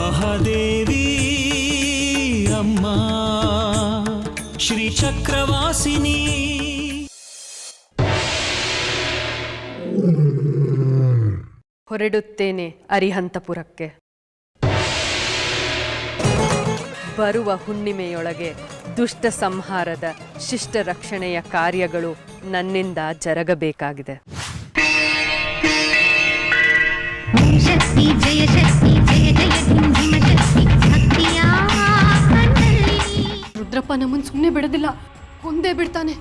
ಮಹಾದೇವಿ ಅಮ್ಮ ಶ್ರೀ ಚಕ್ರವಾಸಿನಿ. ಹೊರಡುತ್ತೇನೆ ಅರಿಹಂತಪುರಕ್ಕೆ. ಬರುವ ಹುಣ್ಣಿಮೆಯೊಳಗೆ ದುಷ್ಟ ಸಂಹಾರದ ಶಿಷ್ಟ ರಕ್ಷಣೆಯ ಕಾರ್ಯಗಳು ನನ್ನಿಂದ ಜರಗಬೇಕಾಗಿದೆ. ರುದ್ರಪ್ಪ ನಮ್ಮನ್ನು ಸುಮ್ಮನೆ ಬಿಡೋದಿಲ್ಲ, ಕೊಂದೇ ಬಿಡ್ತಾನೆ.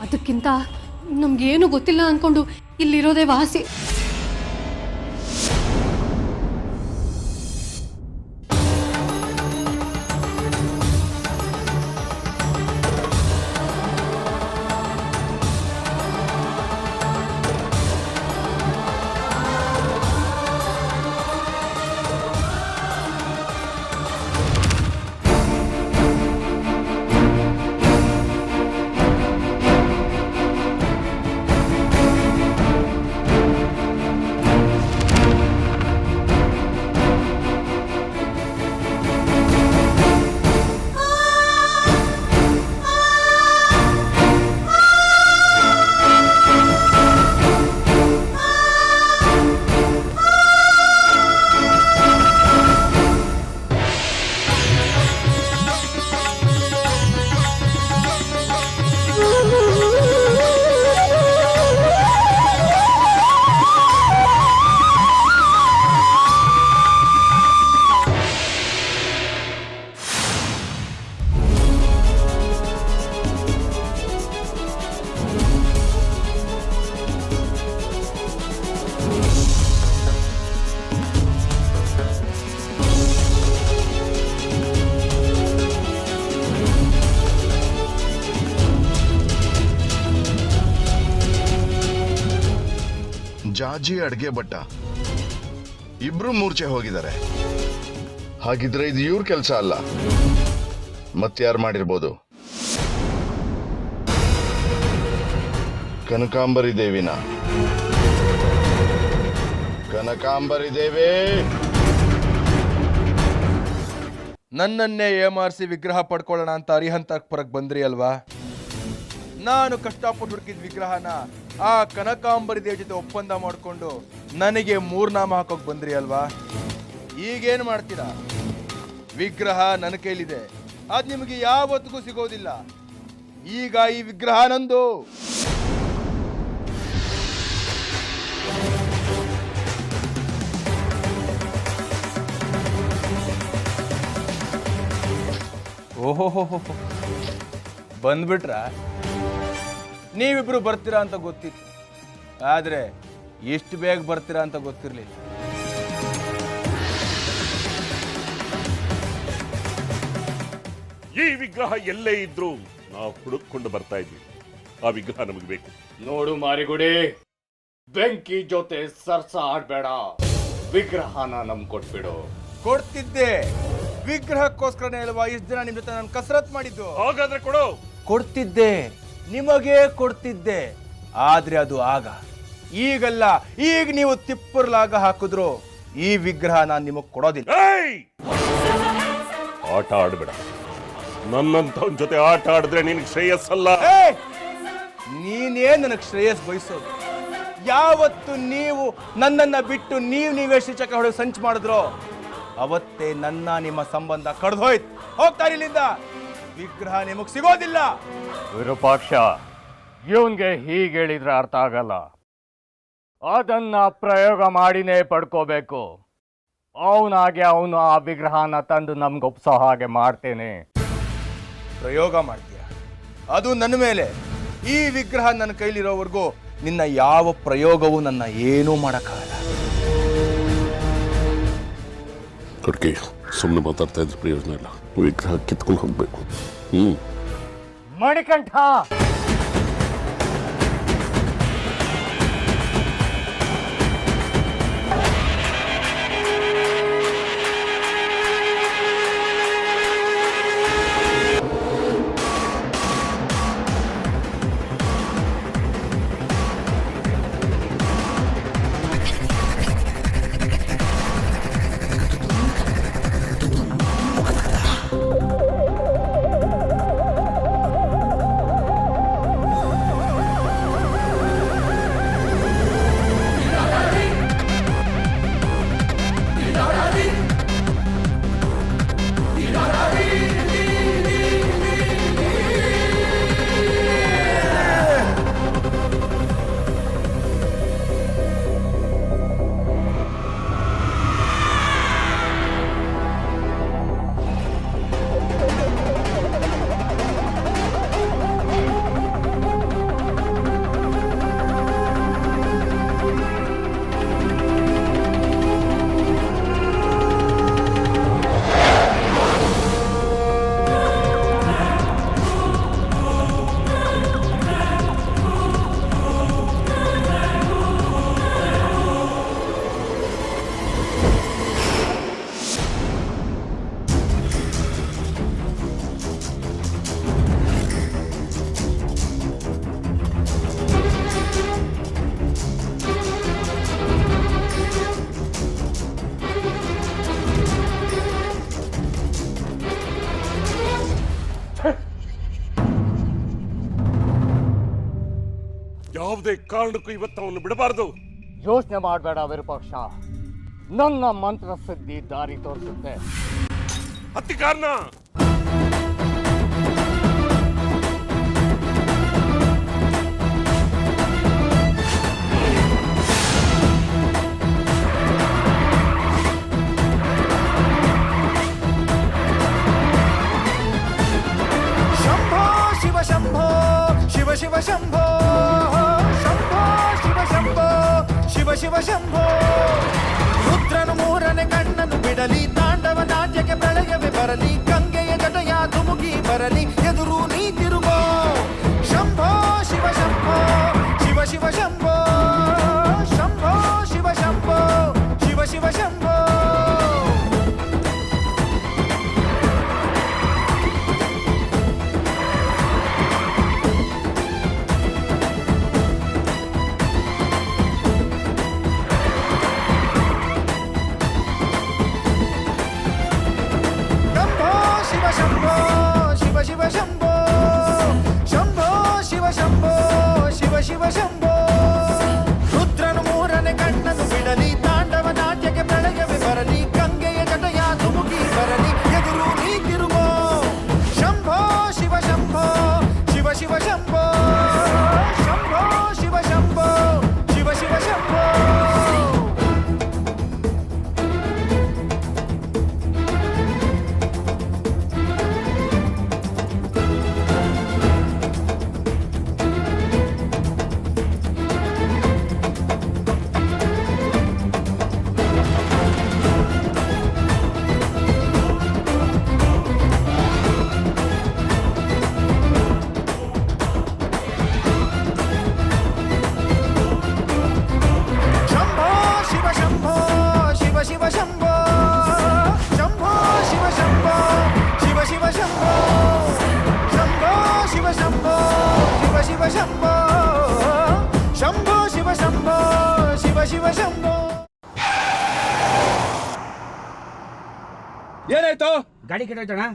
ಅದಕ್ಕಿಂತ ನಮ್ಗೇನು ಗೊತ್ತಿಲ್ಲ ಅಂದ್ಕೊಂಡು ಇಲ್ಲಿರೋದೇ ವಾಸಿ. ಜಾಜಿ ಅಡ್ಗೆ ಭಟ್ಟ ಇಬ್ರು ಮೂರ್ಛೆ ಹೋಗಿದ್ದಾರೆ. ಹಾಗಿದ್ರೆ ಇದು ಇವ್ರ ಕೆಲಸ ಅಲ್ಲ, ಮತ್ಯಾರು ಮಾಡಿರ್ಬೋದು? ಕನಕಾಂಬರಿ ದೇವಿನ. ಕನಕಾಂಬರಿ ದೇವಿ, ನನ್ನನ್ನೇ ಏಮಾರಿಸಿ ವಿಗ್ರಹ ಪಡ್ಕೊಳ್ಳೋಣ ಅಂತ ಅರಿಹಂತಪುರಕ್ಕೆ ಬಂದ್ರಿ ಅಲ್ವಾ? ನಾನು ಕಷ್ಟಪಟ್ಟು ಹುಡುಕಿದ ವಿಗ್ರಹನ ಆ ಕನಕಾಂಬರಿ ದೇವಿ ಜೊತೆ ಒಪ್ಪಂದ ಮಾಡಿಕೊಂಡು ನನಗೆ ಮೂರ್ನಾಮ ಹಾಕೋಕ್ ಬಂದ್ರಿ ಅಲ್ವಾ? ಈಗೇನು ಮಾಡ್ತೀರಾ? ವಿಗ್ರಹ ನನ್ನ ಕೈಲಿದೆ, ಅದು ನಿಮಗೆ ಯಾವತ್ತಿಗೂ ಸಿಗೋದಿಲ್ಲ. ಈಗ ಈ ವಿಗ್ರಹ ನಂದು. ಓಹೋ ಬಂದ್ಬಿಟ್ರ? ನೀವಿಬ್ರು ಬರ್ತೀರಾ ಅಂತ ಗೊತ್ತಿತ್ತು, ಆದ್ರೆ ಎಷ್ಟು ಬೇಗ ಬರ್ತೀರಾ ಅಂತ ಗೊತ್ತಿರಲಿಲ್ಲ. ಈ ವಿಗ್ರಹ ಎಲ್ಲೇ ಇದ್ರೂ ನಾವು ಹುಡುಕೊಂಡು ಬರ್ತಾ ಇದ್ವಿ. ಆ ವಿಗ್ರಹ ನಮಗೆ ಬೇಕು. ನೋಡು ಮಾರಿಗುಡಿ, ಬೆಂಕಿ ಜೊತೆ ಸರ್ಸ ಆಡ್ಬೇಡ, ವಿಗ್ರಹನ ನಮ್ ಕೊಟ್ಬಿಡು. ಕೊಡ್ತಿದ್ದೆ, ವಿಗ್ರಹಕ್ಕೋಸ್ಕರನೇ ಅಲ್ವಾ ಇಷ್ಟು ದಿನ ನಿಮ್ ಜೊತೆ ನಾನು ಕಸರತ್ ಮಾಡಿದ್ದು. ಹಾಗಾದ್ರೆ ಕೊಡು. ಕೊಡ್ತಿದ್ದೆ, ನಿಮಗೆ ಕೊಡ್ತಿದ್ದೆ, ಆದ್ರೆ ಅದು ಆಗ, ಈಗಲ್ಲ. ಈಗ ನೀವು ತಿಪ್ಪರ್ಲಾಗ ಹಾಕಿದ್ರು ಈ ವಿಗ್ರಹ ನಾನು ನಿಮಗ್ ಕೊಡೋದಿಲ್ಲ. ಆಟ ಆಡ್ಬೇಡ. ನನ್ನಂತವನ್ ಜೊತೆ ಆಟ ಆಡಿದ್ರೆ ನಿನಗೆ ಶ್ರೇಯಸ್ಸಲ್ಲ. ನೀನೇ ನನಗ್ ಶ್ರೇಯಸ್ ಬಯಸೋದು. ಯಾವತ್ತು ನೀವು ನನ್ನನ್ನ ಬಿಟ್ಟು ನೀವೇ ಶ್ರೀಚಕ್ರ ಹೊಡೆದು ಸಂಚು ಮಾಡಿದ್ರೋ ಅವತ್ತೇ ನನ್ನ ನಿಮ್ಮ ಸಂಬಂಧ ಕಡ್ದೋಯ್ತು. ಹೋಗ್ತಾರೆ ಇಲ್ಲಿಂದ. ವಿಗ್ರಹ ನಿಮಗ್ ಸಿಗೋದಿಲ್ಲ. ವಿರೂಪಾಕ್ಷ, ಇವನ್ಗೆ ಹೀಗೆ ಹೇಳಿದ್ರೆ ಅರ್ಥ ಆಗಲ್ಲ. ಅದನ್ನ ಪ್ರಯೋಗ ಮಾಡಿನೇ ಪಡ್ಕೋಬೇಕು. ಅವನಾಗೆ ಅವನು ಆ ವಿಗ್ರಹನ ತಂದು ನಮ್ಗೆ ಒಪ್ಸೋ ಹಾಗೆ ಮಾಡ್ತೇನೆ. ಪ್ರಯೋಗ ಮಾಡ್ತೀಯ? ಅದು ನನ್ನ ಮೇಲೆ. ಈ ವಿಗ್ರಹ ನನ್ನ ಕೈಲಿರೋವರೆಗೂ ನಿನ್ನ ಯಾವ ಪ್ರಯೋಗವೂ ನನ್ನ ಏನೂ ಮಾಡಕ್ಕಾಗಲ್ಲ. ಕಡ್ಕೆ, ಸುಮ್ಮನೆ ಮಾತಾಡ್ತಾ ಇದ್ರೆ ಪ್ರಯೋಜನ ಇಲ್ಲ. ವಿಗ್ರಹ ಕಿತ್ಕೊಂಡು ಹೋಗ್ಬೇಕು. ಮಣಿಕಂಠ, ಯಾವುದೇ ಕಾರಣಕ್ಕೂ ಇವತ್ತು ಅವನು ಬಿಡಬಾರ್ದು. ಯೋಚನೆ ಮಾಡಬೇಡ ವಿರೂಪಾಕ್ಷ, ನನ್ನ ಮಂತ್ರ ಸಿದ್ಧಿ ದಾರಿ ತೋರಿಸುತ್ತೆ. ಹತ್ತಿಕಾರನ ಶಂಭೋ ಶಿವ ಶಂಭೋ ಶಿವ ಶಿವ ಶಂಭೋ ಶಂಭೋ ಶಿವ ಶಂಭೋ ಶಿವ ಶಿವ ಶಂಭೋ ರುದ್ರನು ಮೂರನೇ ಕಣ್ಣನ್ನು ಬಿಡಲಿ, ತಾಂಡವ ನಾಟ್ಯಕ್ಕೆ ಪ್ರಳಯವೇ ಬರಲಿ, ಗಂಗೆಯ ಜಟಯ ಧುಮುಕಿ ಬರಲಿ, ಎದುರು ನೀ ತಿರುಗೋ. ಶಂಭೋ ಶಿವ ಶಂಭೋ ಶಿವ ಶಿವ ಶಂಭೋ ಶಂಭೋ ಶಿವ ಶಂಭೋ ಶಿವ ಶಿವ ಶಂಭೋ. ಶಿವ ಶಂಭೋ ಶಂಭೋ ಶಿವ ಶಂಭೋ ಶಿವ ಶಿವ ಶಂಭೋ ರುದ್ರನು ಮೂರನೇ ಕಣ್ಣನ್ನು ಬಿಡಲಿ, ತಾಂಡವ ನಾಟ್ಯಕ್ಕೆ ಪ್ರಳಯವೇ ಬರಲಿ, ಗಂಗೆಯ ಜಟಯ ಧುಮುಕಿ ಬರಲಿ, ಎದುರು ನೀ ತಿರುಗೋ. ಶಂಭೋ ಶಿವ ಶಂಭೋ ಶಿವ ಶಿವ ಶಂಭೋ ಶಂಭೋ ಶಿವ ಶಂಭೋ ಶಿವ ಶಿವ ಶಂಭೋ. ಏನಾಯ್ತು? ಗಾಡಿ ಕೆಟ್ಟೋಯ್ತಣ್ಣ.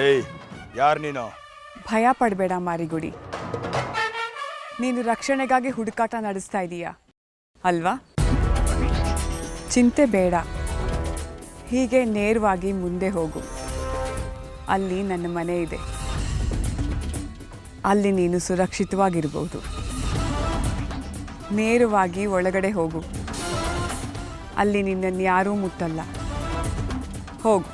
ಏಯ್, ಯಾರು ನೀನು? ಭಯ ಪಡಬೇಡ ಮಾರಿಗುಡಿ, ನೀನು ರಕ್ಷಣೆಗಾಗಿ ಹುಡುಕಾಟ ನಡೆಸ್ತಾ ಇದೀಯಾ ಅಲ್ವಾ? ಚಿಂತೆ ಬೇಡ, ಹೀಗೆ ನೇರವಾಗಿ ಮುಂದೆ ಹೋಗು. ಅಲ್ಲಿ ನನ್ನ ಮನೆ ಇದೆ, ಅಲ್ಲಿ ನೀನು ಸುರಕ್ಷಿತವಾಗಿರ್ಬೋದು. ನೇರವಾಗಿ ಒಳಗಡೆ ಹೋಗು, ಅಲ್ಲಿ ನಿನ್ನನ್ನು ಯಾರೂ ಮುಟ್ಟಲ್ಲ. ಹೋಗು.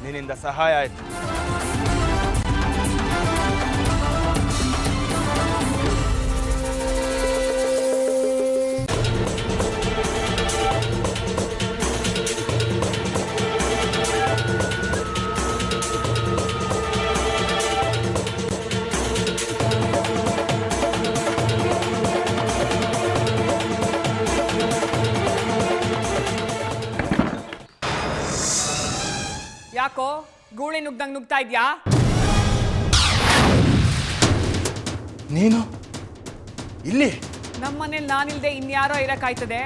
ನಿನ್ನಿಂದ ಸಹಾಯ ಆಯ್ತು. ಯಾಕೋ ಗೂಳಿ ನುಗ್ದಂಗೆ ನುಗ್ತಾ ಇದ್ಯಾ? ನೀನು ಇಲ್ಲಿ? ನಮ್ಮನೇಲಿ ನಾನಿಲ್ದೆ ಇನ್ಯಾರೋ ಇರಕ್ಕಾಯ್ತದೆ?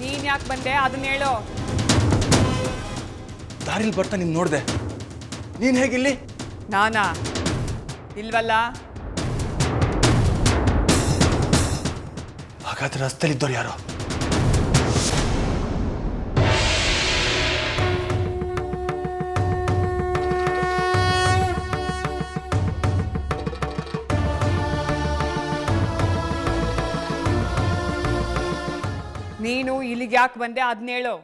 ನೀನ್ ಯಾಕೆ ಬಂದೆ ಅದನ್ನ ಹೇಳು. ದಾರಿಲಿ ಬರ್ತಾ ನೀನು ನೋಡ್ದೆ, ನೀನ್ ಹೇಗಿಲ್ಲಿ? ನಾನಾ? ಇಲ್ವಲ್ಲ. ಹಾಗಾದ್ರೆ ರಸ್ತೆಲಿದ್ದವ್ರು ಯಾರೋ? ನೀನು ಇಲ್ಲಿಗೆ ಯಾಕೆ ಬಂದೆ ಅದನ್ನ ಹೇಳು.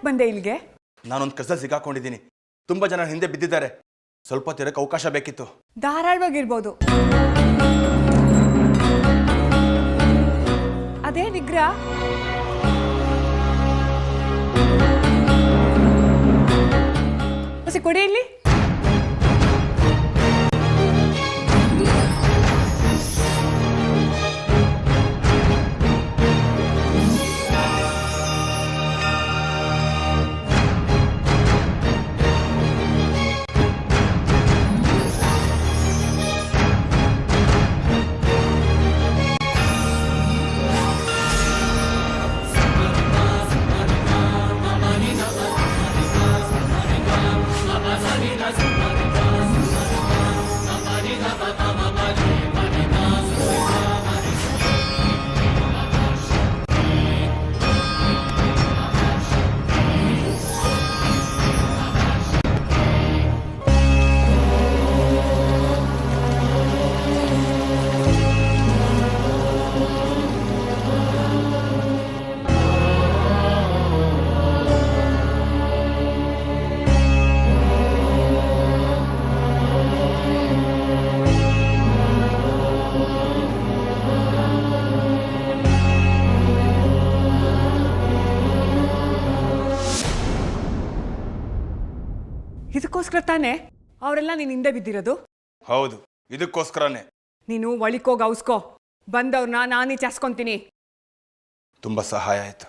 ಬಂದೆ ಇಲ್ಲಿಗೆ? ನಾನೊಂದು ಕೆಲಸ ಸಿಕ್ಕಾಕೊಂಡಿದ್ದೀನಿ. ತುಂಬ ಜನ ಹಿಂದೆ ಬಿದ್ದಿದ್ದಾರೆ. ಸ್ವಲ್ಪ ತಿರಕ್ಕೆ ಅವಕಾಶ ಬೇಕಿತ್ತು. ಧಾರಾಳವಾಗಿರ್ಬೋದು. ಅದೇ ನಿಗ್ರಹ. ಹೊಸ ಕೊಡಿ ಇಲ್ಲಿ. ಇದಕ್ಕೋಸ್ಕರ ತಾನೇ ಅವರೆಲ್ಲ ನೀನು ಹಿಂದೆ ಬಿದ್ದಿರೋದು? ಹೌದು, ಇದಕ್ಕೋಸ್ಕರನೇ. ನೀನು ಒಳಿಕೋಗಿ ಔಸ್ಕೋ. ಬಂದವ್ರನ್ನ ನಾನೇ ಚಾಸ್ಕೊಂತೀನಿ. ತುಂಬ ಸಹಾಯ ಆಯಿತು.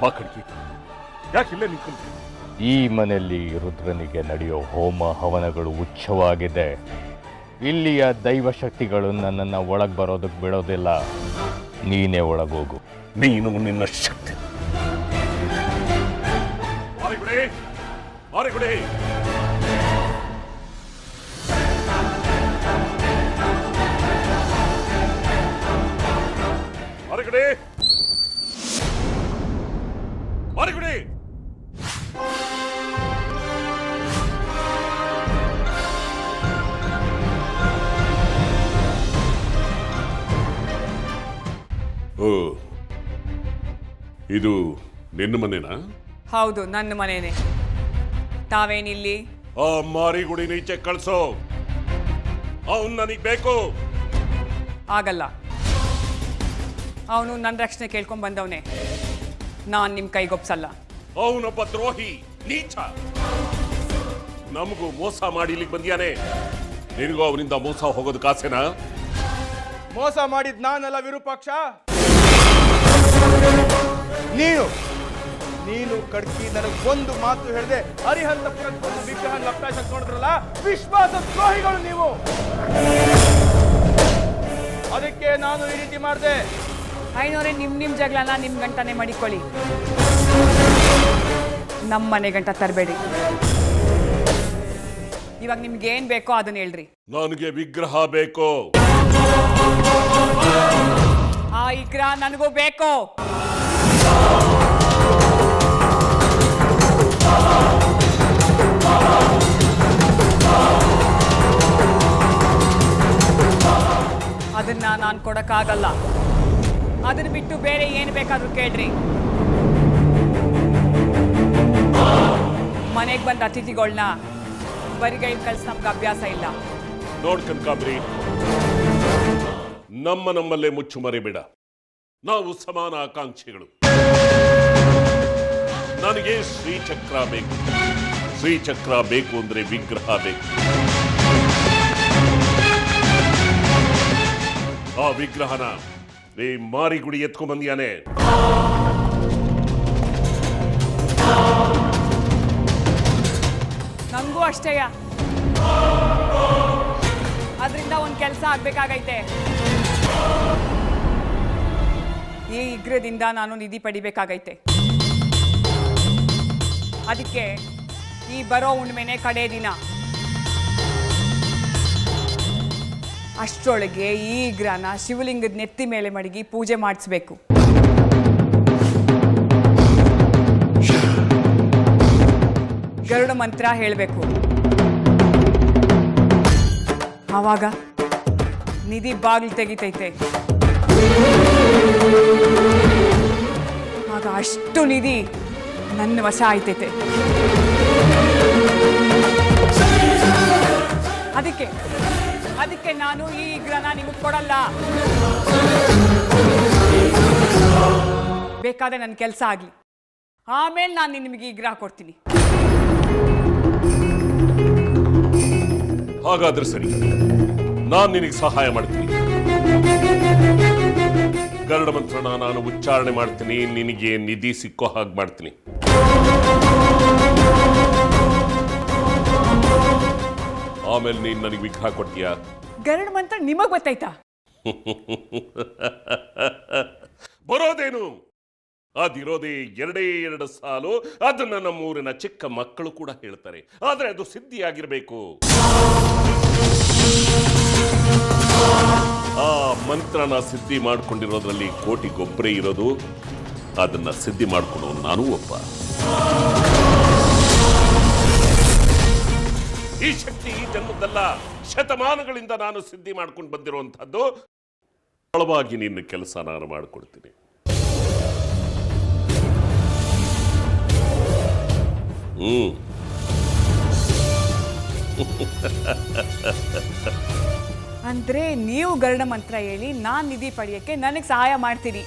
ಬಾ ಕಡ್ಕಿ, ಯಾಕೆ ಇಲ್ಲೇ ನಿಂತ್ಕೊಂಡು? ಈ ಮನೆಯಲ್ಲಿ ರುದ್ರನಿಗೆ ನಡೆಯೋ ಹೋಮ ಹವನಗಳು ಉಚ್ಚವಾಗಿದೆ. ಇಲ್ಲಿಯ ದೈವಶಕ್ತಿಗಳು ನನ್ನನ್ನು ಒಳಗೆ ಬರೋದಕ್ಕೆ ಬಿಡೋದಿಲ್ಲ. ನೀನೇ ಒಳಗೋಗು. ನೀನು ನಿನ್ನ ಶಕ್ತಿ. ಮಾರಿಗುಡಿ, ಮಾರಿಗುಡಿ. ಮಾರಿಗುಡಿ, ಮಾರಿಗುಡಿ. ಓ, ಇದು ನಿನ್ನ ಮನೆನಾ? ಹೌದು, ನನ್ನ ಮನೇನೆ. ತಾವೇನಿಲ್ಲಿ? ಆ ಮಾರಿಗುಡಿ ನೀಚೆ ಕಳ್ಸೋ. ಅವನು ನನಗೆ ಬೇಕು. ಆಗಲ್ಲ. ಅವನು ನನ್ನ ರಕ್ಷಣೆ ಕೇಳ್ಕೊಂಡ್ ಬಂದವನೇ. ನಾನು ನಿಮ್ಮ ಕೈಗೊಪ್ಸಲ್ಲ. ಅವನೊಬ್ಬ ದ್ರೋಹಿ, ನೀಚ. ನಮಗೂ ಮೋಸ ಮಾಡಿ ಇಲ್ಲಿಗೆ ಬಂದಿಯಾನೆ. ನಿನಗೂ ಅವನಿಂದ ಮೋಸ ಹೋಗೋದಕ್ಕೆ ಆಸೆನಾ? ಮೋಸ ಮಾಡಿದ್ ನಾನಲ್ಲ ವಿರೂಪಾಕ್ಷ, ನೀನು ಕಡ್ಕಿ. ನನಗೆ ಒಂದು ಮಾತು ಹೇಳಿದೆ, ಅರಿಹಂತಪುರಕ್ಕೆ ಒಂದು ವಿಗ್ರಹ ಲಪ್ಟಾಶಕ್ ನೋಡಿದ್ರಲ್ಲ, ವಿಶ್ವಾಸ ದ್ರೋಹಿಗಳು ನೀವು. ಅದಕ್ಕೆ ನಾನು ಈ ರೀತಿ ಮಾಡಿದೆ. ಐನೋರೇ, ನಿಮ್ ಜಗಳನ ನಿಮ್ ಗಂಟನೆ ಮಾಡಿಕೊಳ್ಳಿ. ನಮ್ಮ ಮನೆ ಗಂಟ ತರಬೇಡಿ. ಇವಾಗ ನಿಮ್ಗೆ ಏನ್ ಬೇಕೋ ಅದನ್ನ ಹೇಳ್ರಿ. ನನಗೆ ವಿಗ್ರಹ ಬೇಕು. ಆ ವಿಗ್ರಹ ನನಗೂ ಬೇಕು. ಅದನ್ನ ನಾನು ಕೊಡಕ್ಕಾಗಲ್ಲ. ಅದನ್ನ ಬಿಟ್ಟು ಬೇರೆ ಏನು ಬೇಕಾದ್ರೂ ಕೇಳ್ರಿ. ಮನೆಗೆ ಬಂದ ಅತಿಥಿಗಳನ್ನ ಬರಿಗೈ ಕಳ್ಸಿ ನಮ್ಗೆ ಅಭ್ಯಾಸ ಇಲ್ಲ. ನೋಡ್ ಕನಕಾಂಬರಿ, ನಮ್ಮಲ್ಲೇ ಮುಚ್ಚು ಮರಿಬೇಡ. ನಾವು ಸಮಾನ ಆಕಾಂಕ್ಷಿಗಳು. ನನಗೆ ಶ್ರೀಚಕ್ರ ಬೇಕು. ಶ್ರೀಚಕ್ರ ಬೇಕು ಅಂದ್ರೆ ವಿಗ್ರಹ ಬೇಕು. ಆ ವಿಗ್ರಹನ ಈ ಮಾರಿಗುಡಿ ಎತ್ಕೊಂಡ್ ಬಂದಿಯಾನೆ. ನಂಗೂ ಅಷ್ಟೇಯ. ಅದರಿಂದ ಒಂದು ಕೆಲಸ ಆಗ್ಬೇಕಾಗೈತೆ. ಈ ವಿಗ್ರಹದಿಂದ ನಾನು ನಿಧಿ ಪಡಿಬೇಕಾಗೈತೆ. ಅದಕ್ಕೆ ಈ ಬರೋ ಹುಣ್ಣಿಮೆನೇ ಕಡೆ ದಿನ. ಅಷ್ಟರೊಳಗೆ ಈ ವಿಗ್ರಹನ ಶಿವಲಿಂಗದ ನೆತ್ತಿ ಮೇಲೆ ಮಡಗಿ ಪೂಜೆ ಮಾಡಿಸ್ಬೇಕು. ಗರುಡ ಮಂತ್ರ ಹೇಳಬೇಕು. ಆವಾಗ ನಿಧಿ ಬಾಗಿಲು ತೆಗಿತೈತೆ. ಆಗ ಅಷ್ಟು ನಿಧಿ ನನ್ನ ವಶ ಆಯ್ತೈತೆ. ಅದಕ್ಕೆ ನಾನು ಈ ವಿಗ್ರಹನ ನಿಮಗೆ ಕೊಡಲ್ಲ. ಬೇಕಾದ್ರೆ ನನ್ನ ಕೆಲಸ ಆಗ್ಲಿ, ಆಮೇಲೆ ನಾನು ನಿಮಗೆ ಈ ವಿಗ್ರಹ ಕೊಡ್ತೀನಿ. ಹಾಗಾದ್ರೆ ಸರಿ, ನಾನು ನಿನಗೆ ಸಹಾಯ ಮಾಡ್ತೀನಿ. ಗರುಡ ಮಂತ್ರನ ನಾನು ಉಚ್ಚಾರಣೆ ಮಾಡ್ತೀನಿ, ನಿನಗೆ ನಿಧಿ ಸಿಕ್ಕೋ ಹಾಗೆ ಮಾಡ್ತೀನಿ. ಆಮೇಲೆ ನೀನು ನನಗೆ ವಿಗ್ರಹ ಕೊಡ್ತೀಯ. ಗರುಡ ಮಂತ್ರ ನಿಮಗ್ ಗೊತ್ತಾಯ್ತಾ? ಬರೋದೇನು, ಅದಿರೋದೇ 2 ಸಾಲು. ಅದನ್ನ ನಮ್ಮೂರಿನ ಚಿಕ್ಕ ಮಕ್ಕಳು ಕೂಡ ಹೇಳ್ತಾರೆ. ಆದ್ರೆ ಅದು ಸಿದ್ಧಿಯಾಗಿರ್ಬೇಕು. ಆ ಮಂತ್ರನ ಸಿದ್ಧಿ ಮಾಡ್ಕೊಂಡಿರೋದ್ರಲ್ಲಿ ಕೋಟಿಗೊಬ್ಬರೇ ಇರೋದು. ಅದನ್ನ ಸಿದ್ಧಿ ಮಾಡ್ಕೊಂಡು ನಾನು ಒಬ್ಬ. ಈ ಶಕ್ತಿ ಈ ಜನ್ಮದಲ್ಲ, ಶತಮಾನಗಳಿಂದ ನಾನು ಸಿದ್ಧಿ ಮಾಡ್ಕೊಂಡು ಬಂದಿರುವಂತಹದ್ದು. ಸರಳವಾಗಿ ನಿನ್ನ ಕೆಲಸ ನಾನು ಮಾಡಿಕೊಡ್ತೀನಿ. ಅಂದ್ರೆ ನೀವು ಗರುಡ ಮಂತ್ರ ಹೇಳಿ ನಾನ್ ನಿಧಿ ಪಡೆಯಕ್ಕೆ ನನಗೆ ಸಹಾಯ ಮಾಡ್ತೀರಿ.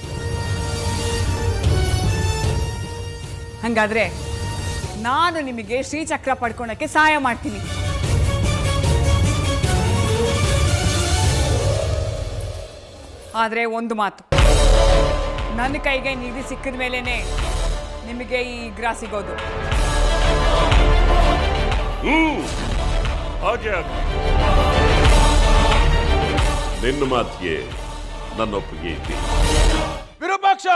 ಹಂಗಾದ್ರೆ ನಾನು ನಿಮಗೆ ಶ್ರೀಚಕ್ರ ಪಡ್ಕೊಳಕ್ಕೆ ಸಹಾಯ ಮಾಡ್ತೀನಿ. ಆದ್ರೆ ಒಂದು ಮಾತು, ನನ್ನ ಕೈಗೆ ನಿಧಿ ಸಿಕ್ಕಿದ ಮೇಲೇನೆ ನಿಮಗೆ ಈ ವಿಗ್ರಹ ಸಿಗೋದು. ಹಾಗೆ ನಿನ್ನ ಮಾತಿಗೆ ನನ್ನೊಪ್ಪಿಗೆ ಇದ್ದೀನಿ. ವಿರೂಪಾಕ್ಷ